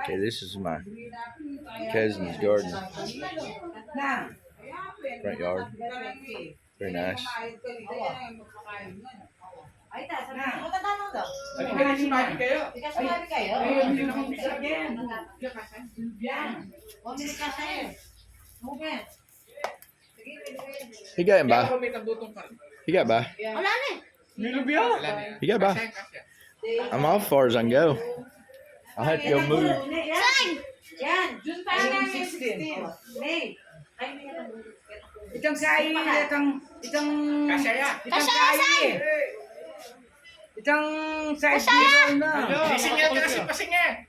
Okay, this is my cousin's garden. Front yard. Very nice. He got him by. He got by. He got by. I'm all far as I can go. I'll have to go move. Itong say, itong size zero na. Pasingnya kasih pasingnya.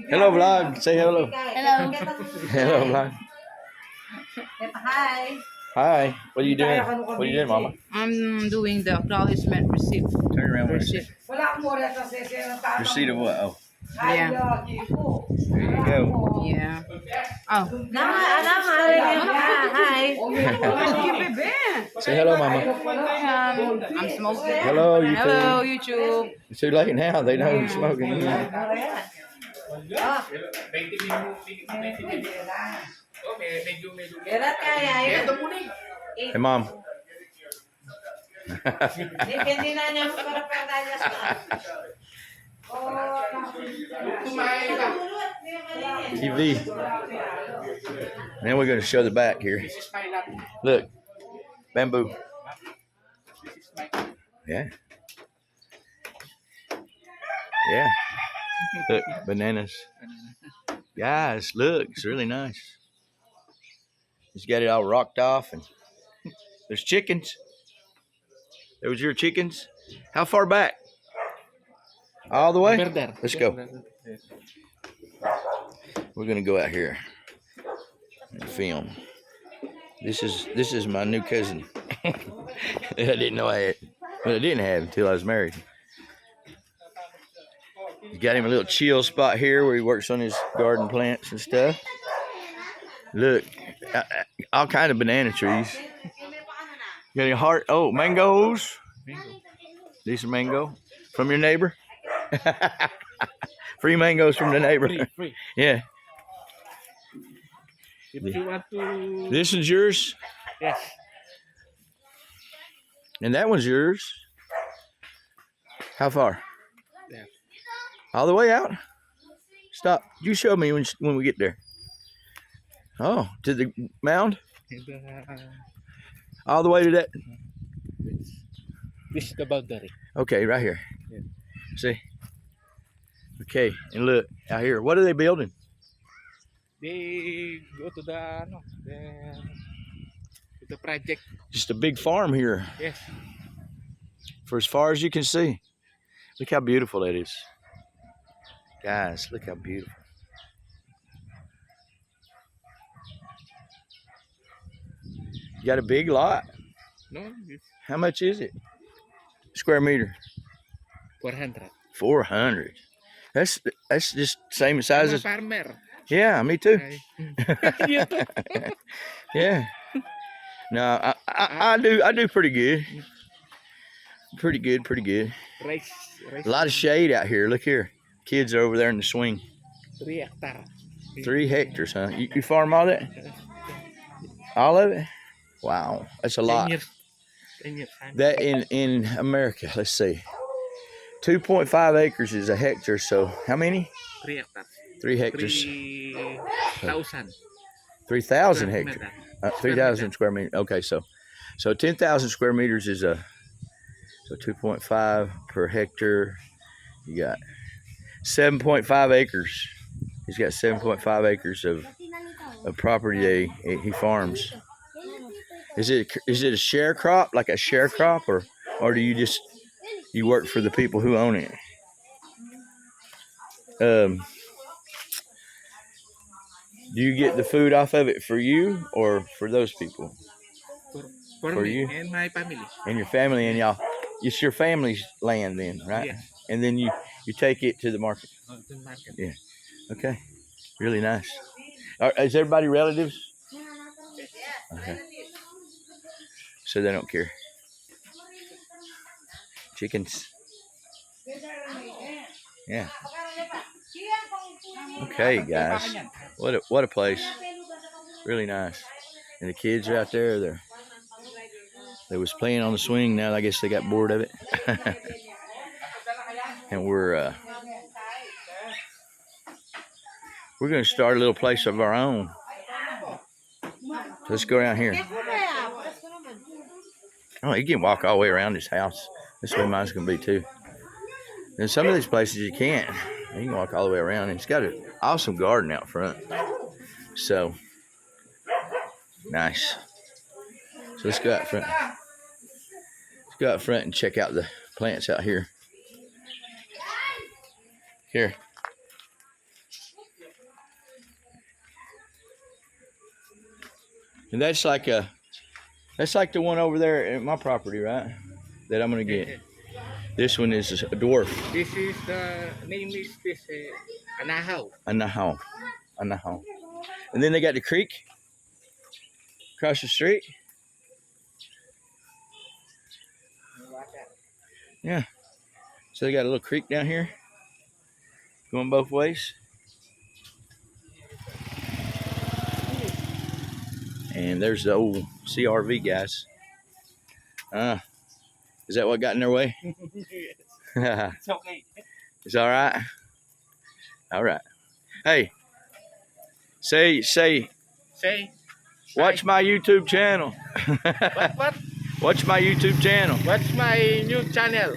Hello, vlog. Say hello. Hello. Hello, vlog. Hi. Hi. What are you doing? What are you doing, Mama? I'm doing the acknowledgement receipt. Turn around with Receipt. Receipt of what? Oh, Yeah. there you go. Yeah. Oh. Hi. Say hello, Mama. I'm smoking. Hello, YouTube. Hello, YouTube. It's too late now. They know you're smoking. Hey, Mom. TV. Then we're going to show the back here. Look. Bamboo. Yeah. Yeah. Look, bananas. Guys, look, it's really nice. He's got it all rocked off, and there's chickens. Those your chickens? How far back? All the way? Let's go. We're gonna go out here and film. This is my new cousin. I didn't know I had, but I didn't have until I was married. He's got him a little chill spot here where he works on his garden plants and stuff. Look, all kind of banana trees. Got any heart? Oh, mangoes. These are mango from your neighbor. Free mangoes from the neighbor. Free. Yeah. If you want to. This is yours, Yes. and that one's yours. How far? Yeah. All the way out. Stop. You show me when we get there. Oh, to the mound? All the way to that? This is the boundary. Okay, right here. Yeah. See? Okay, and look, out here. What are they building? They go to the project. Just a big farm here Yes. for as far as you can see. Look how beautiful that is. Guys, look how beautiful. You got a big lot. No, it's How much is it? Square meter? 400. 400. That's just same size I'm a as. farmer. Yeah, me too. You too. Yeah. No, I do pretty good. Pretty good. Rice. A lot of shade out here. Look here. Kids are over there in the swing. 3 hectares. 3 hectares, huh? You farm all that? All of it? Wow, that's a 10 lot. years. 10 years. That in America, let's see. 2.5 acres is a hectare, so how many? 3 hectares. 3 hectares. 3,000. 3,000 hectares. 3,000 square meters. Okay, so 10,000 square meters is so 2.5 per hectare. You got 7.5 acres. He's got 7.5 acres of property he farms. Is it a share crop, like a share crop, or do you work for the people who own it? Do you get the food off of it for you or for those people? For For me you? and my family. And your family and y'all. It's your family's land then, right? Yeah. And then you take it to the market. To market. Yeah. Okay. Really nice. Is everybody relatives? Okay. so they don't care. Chickens. Yeah. Okay, guys. What a place. Really nice. And the kids are out there. They was playing on the swing. Now I guess they got bored of it. And we're gonna start a little place of our own. So let's go down here. Oh, you can walk all the way around this house. That's where mine's gonna be too. And some of these places you can't. You can walk all the way around. And it's got an awesome garden out front. So nice. So let's go out front. Let's go out front and check out the plants out here. Here. And that's like the one over there at my property, right? That I'm gonna get. This one is a dwarf. This is the name is this anahaw. Anahaw. Anahaw. And then they got the creek across the street. Yeah. So they got a little creek down here going both ways. And there's the old CRV guys. Is that what got in their way? It's okay. It's all right. All right. Hey, say, watch my YouTube channel. What? Watch my YouTube channel. What's my new channel?